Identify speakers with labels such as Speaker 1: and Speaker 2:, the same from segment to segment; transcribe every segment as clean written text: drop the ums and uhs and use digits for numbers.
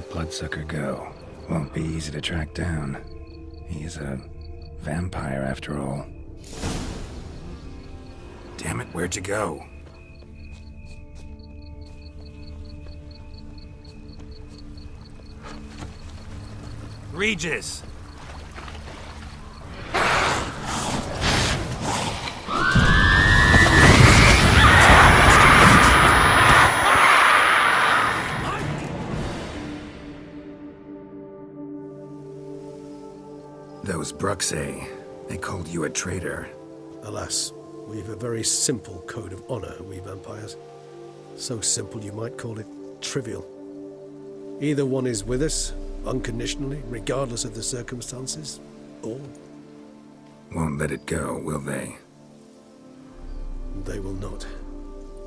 Speaker 1: that bloodsucker go? Won't be easy to track down. He's a vampire after all. Damn it, where'd you go? Regis! Those Bruxae, they called you a traitor.
Speaker 2: Alas, we've a very simple code of honor, we vampires. So simple you might call it trivial. Either one is with us, unconditionally, regardless of the circumstances, or...
Speaker 1: Won't let it go, will they?
Speaker 2: They will not.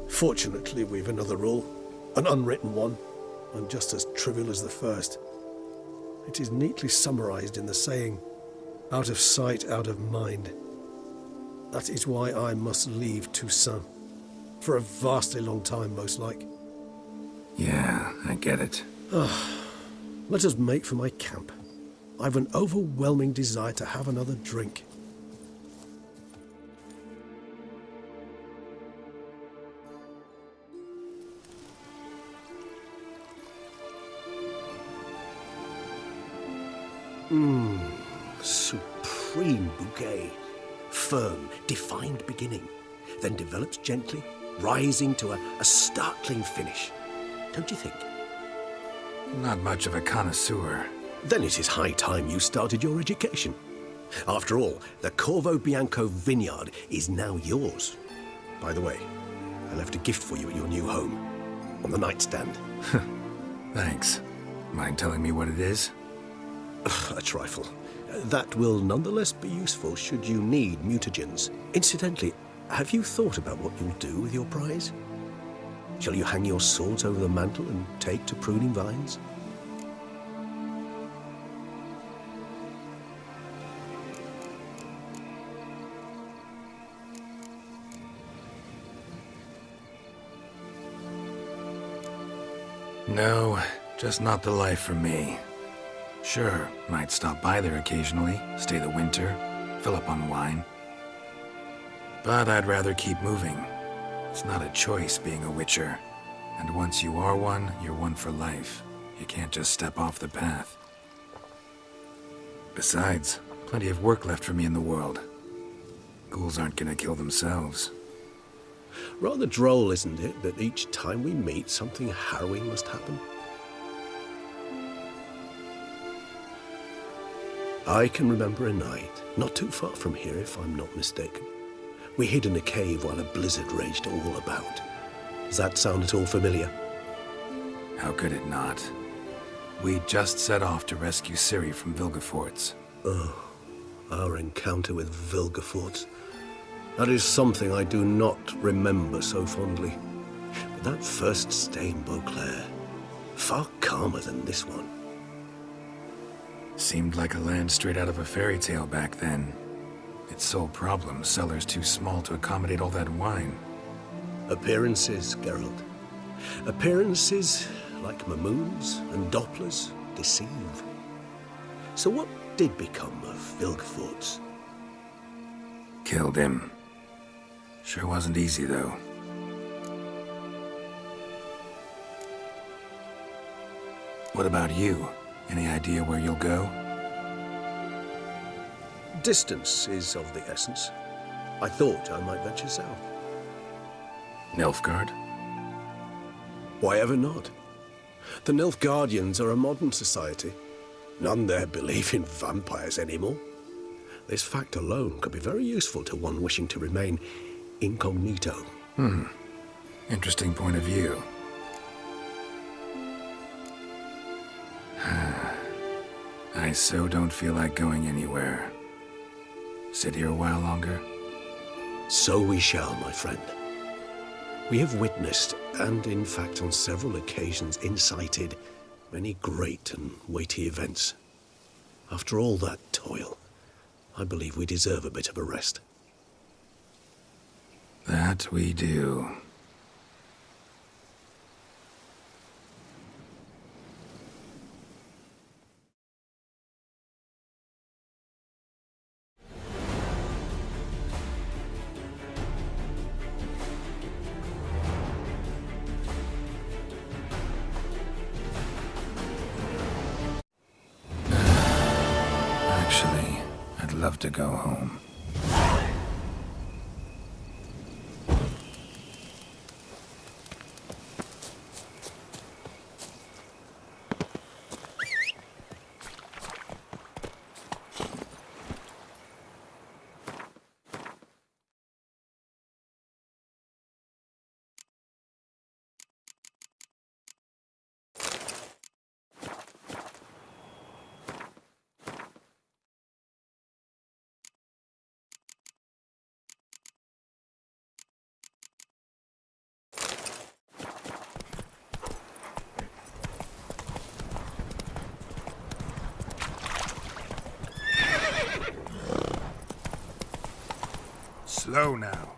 Speaker 2: Fortunately, we've another rule, an unwritten one, and just as trivial as the first. It is neatly summarized in the saying, out of sight, out of mind. That is why I must leave Toussaint. For a vastly long time, most like.
Speaker 1: Yeah, I get it.
Speaker 2: Let us make for my camp. I've an overwhelming desire to have another drink. Supreme bouquet. Firm, defined beginning, then develops gently, rising to a startling finish. Don't you think?
Speaker 1: Not much of a connoisseur.
Speaker 2: Then it is high time you started your education. After all, the Corvo Bianco vineyard is now yours. By the way, I left a gift for you at your new home, on the nightstand.
Speaker 1: Thanks. Mind telling me what it is?
Speaker 2: A trifle. That will nonetheless be useful should you need mutagens. Incidentally, have you thought about what you'll do with your prize? Shall you hang your swords over the mantle and take to pruning vines?
Speaker 1: No, just not the life for me. Sure, might stop by there occasionally, stay the winter, fill up on wine. But I'd rather keep moving. It's not a choice being a witcher. And once you are one, you're one for life. You can't just step off the path. Besides, plenty of work left for me in the world. Ghouls aren't gonna kill themselves.
Speaker 2: Rather droll, isn't it, that each time we meet, something harrowing must happen? I can remember a night, not too far from here if I'm not mistaken. We hid in a cave while a blizzard raged all about. Does that sound at all familiar?
Speaker 1: How could it not? We just set off to rescue Ciri from Vilgefortz.
Speaker 2: Oh, our encounter with Vilgefortz. That is something I do not remember so fondly. But that first stay in Beauclair, far calmer than this one.
Speaker 1: Seemed like a land straight out of a fairy tale back then. Its sole problem, cellars too small to accommodate all that wine.
Speaker 2: Appearances, Geralt. Appearances, like Mamoons and Dopplers, deceive. So what did become of Vilgefortz?
Speaker 1: Killed him. Sure wasn't easy, though. What about you? Any idea where you'll go?
Speaker 2: Distance is of the essence. I thought I might venture south.
Speaker 1: Nilfgaard?
Speaker 2: Why ever not? The Nilfgaardians are a modern society. None there believe in vampires anymore. This fact alone could be very useful to one wishing to remain incognito.
Speaker 1: Interesting point of view. I so don't feel like going anywhere. Sit here a while longer?
Speaker 2: So we shall, my friend. We have witnessed, and in fact on several occasions incited, many great and weighty events. After all that toil, I believe we deserve a bit of a rest.
Speaker 1: That we do. love to go home. Slow now.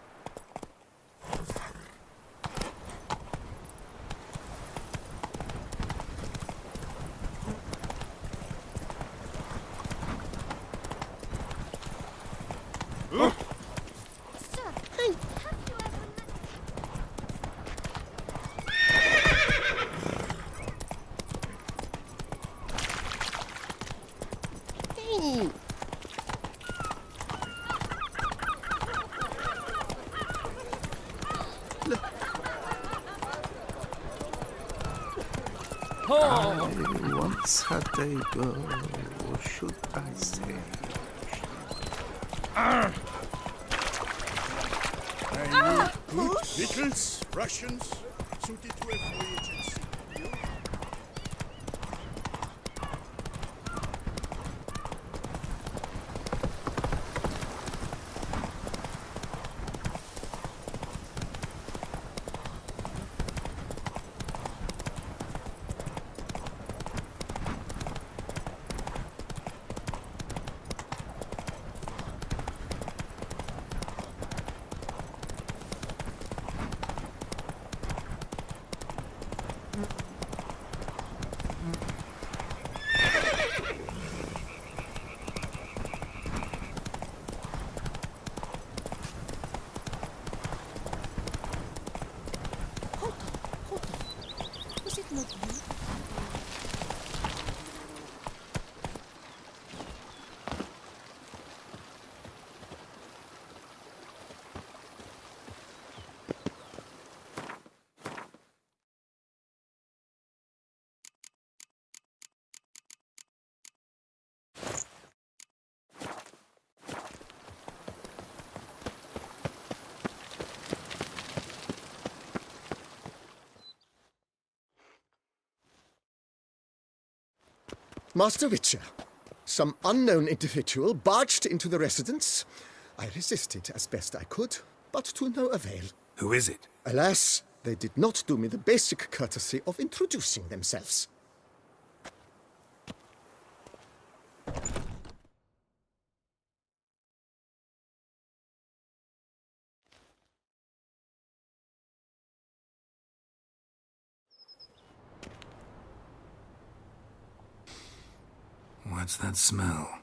Speaker 3: I once had a girl, or should I say?
Speaker 4: Littles, Russians, suited to a voyage at sea.
Speaker 5: Was it not you?
Speaker 6: Master Witcher, some unknown individual barged into the residence. I resisted as best I could, but to no avail.
Speaker 1: Who is it?
Speaker 6: Alas, they did not do me the basic courtesy of introducing themselves.
Speaker 1: What's that smell?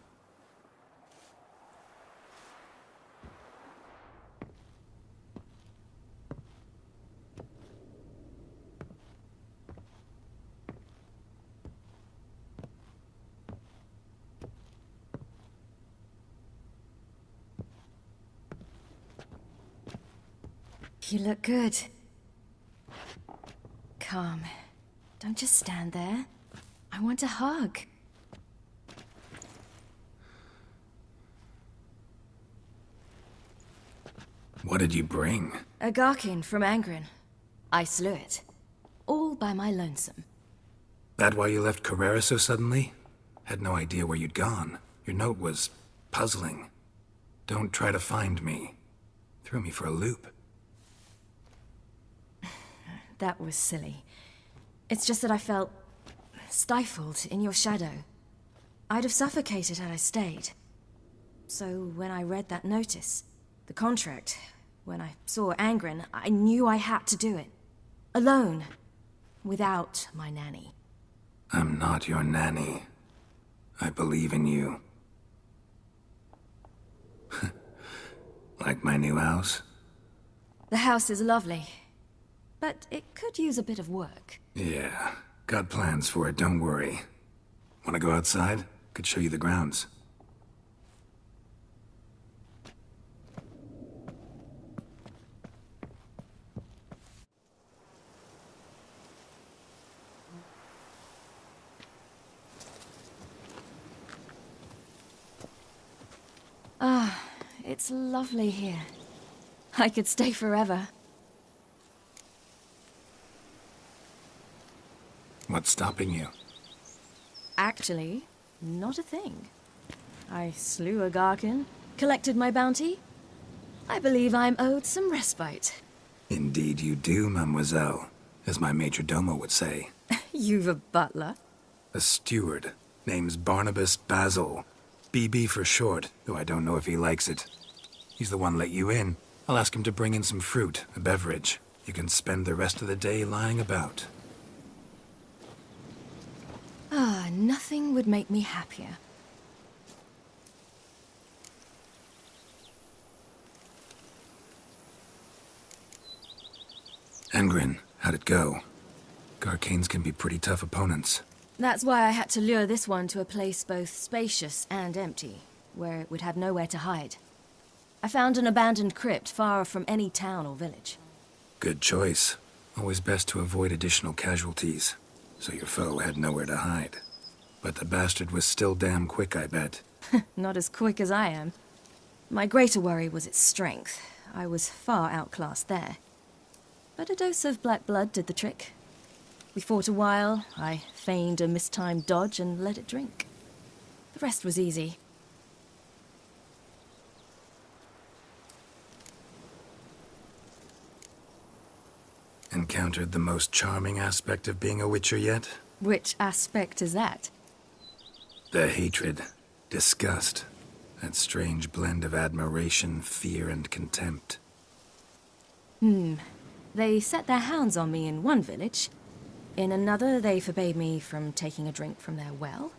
Speaker 5: You look good. Calm. Don't just stand there. I want a hug.
Speaker 1: What did you bring?
Speaker 5: A Garkin from Angren. I slew it. All by my lonesome.
Speaker 1: That why you left Carrera so suddenly? Had no idea where you'd gone. Your note was puzzling. Don't try to find me. Threw me for a loop.
Speaker 5: That was silly. It's just that I felt stifled in your shadow. I'd have suffocated had I stayed. So when I read that notice, the contract, when I saw Angren, I knew I had to do it. Alone. Without my nanny.
Speaker 1: I'm not your nanny. I believe in you. Like my new house?
Speaker 5: The house is lovely, but it could use a bit of work.
Speaker 1: Yeah, got plans for it, don't worry. Wanna go outside? Could show you the grounds.
Speaker 5: it's lovely here. I could stay forever.
Speaker 1: What's stopping you?
Speaker 5: Actually, not a thing. I slew a Garkin, collected my bounty. I believe I'm owed some respite.
Speaker 1: Indeed you do, mademoiselle, as my major domo would say.
Speaker 5: You've a butler?
Speaker 1: A steward. Name's Barnabas Basil. BB for short, though I don't know if he likes it. He's the one let you in. I'll ask him to bring in some fruit, a beverage. You can spend the rest of the day lying about.
Speaker 5: Ah, nothing would make me happier.
Speaker 1: Angren, how'd it go? Garcanes can be pretty tough opponents.
Speaker 5: That's why I had to lure this one to a place both spacious and empty, where it would have nowhere to hide. I found an abandoned crypt far from any town or village.
Speaker 1: Good choice. Always best to avoid additional casualties, so your foe had nowhere to hide. But the bastard was still damn quick, I bet.
Speaker 5: Not as quick as I am. My greater worry was its strength. I was far outclassed there. But a dose of black blood did the trick. We fought a while, I feigned a mistimed dodge and let it drink. The rest was easy.
Speaker 1: Encountered the most charming aspect of being a Witcher yet?
Speaker 5: Which aspect is that?
Speaker 1: The hatred, disgust, that strange blend of admiration, fear, and contempt.
Speaker 5: They set their hounds on me in one village. In another, they forbade me from taking a drink from their well.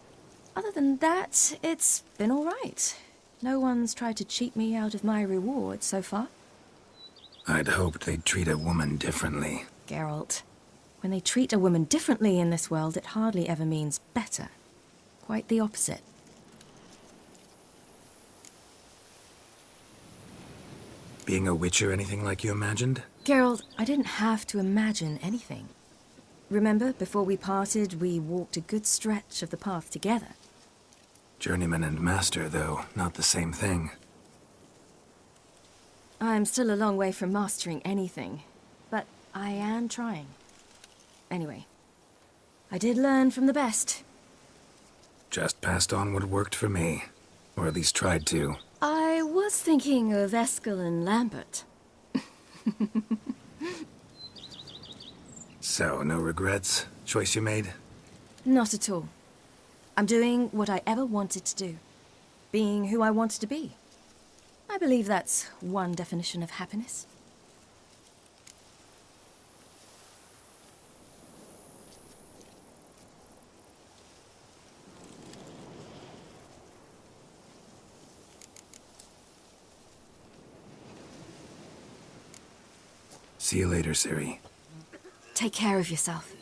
Speaker 5: Other than that, it's been all right. No one's tried to cheat me out of my reward so far.
Speaker 1: I'd hoped they'd treat a woman differently.
Speaker 5: Geralt, when they treat a woman differently in this world, it hardly ever means better. Quite the opposite.
Speaker 1: Being a Witcher anything like you imagined?
Speaker 5: Geralt, I didn't have to imagine anything. Remember, before we parted, we walked a good stretch of the path together.
Speaker 1: Journeyman and master, though, not the same thing.
Speaker 5: I'm still a long way from mastering anything, but I am trying. Anyway, I did learn from the best.
Speaker 1: Just passed on what worked for me. Or at least tried to.
Speaker 5: I was thinking of Eskel and Lambert.
Speaker 1: So, no regrets? Choice you made?
Speaker 5: Not at all. I'm doing what I ever wanted to do. Being who I wanted to be. I believe that's one definition of happiness.
Speaker 1: See you later, Ciri.
Speaker 5: Take care of yourself.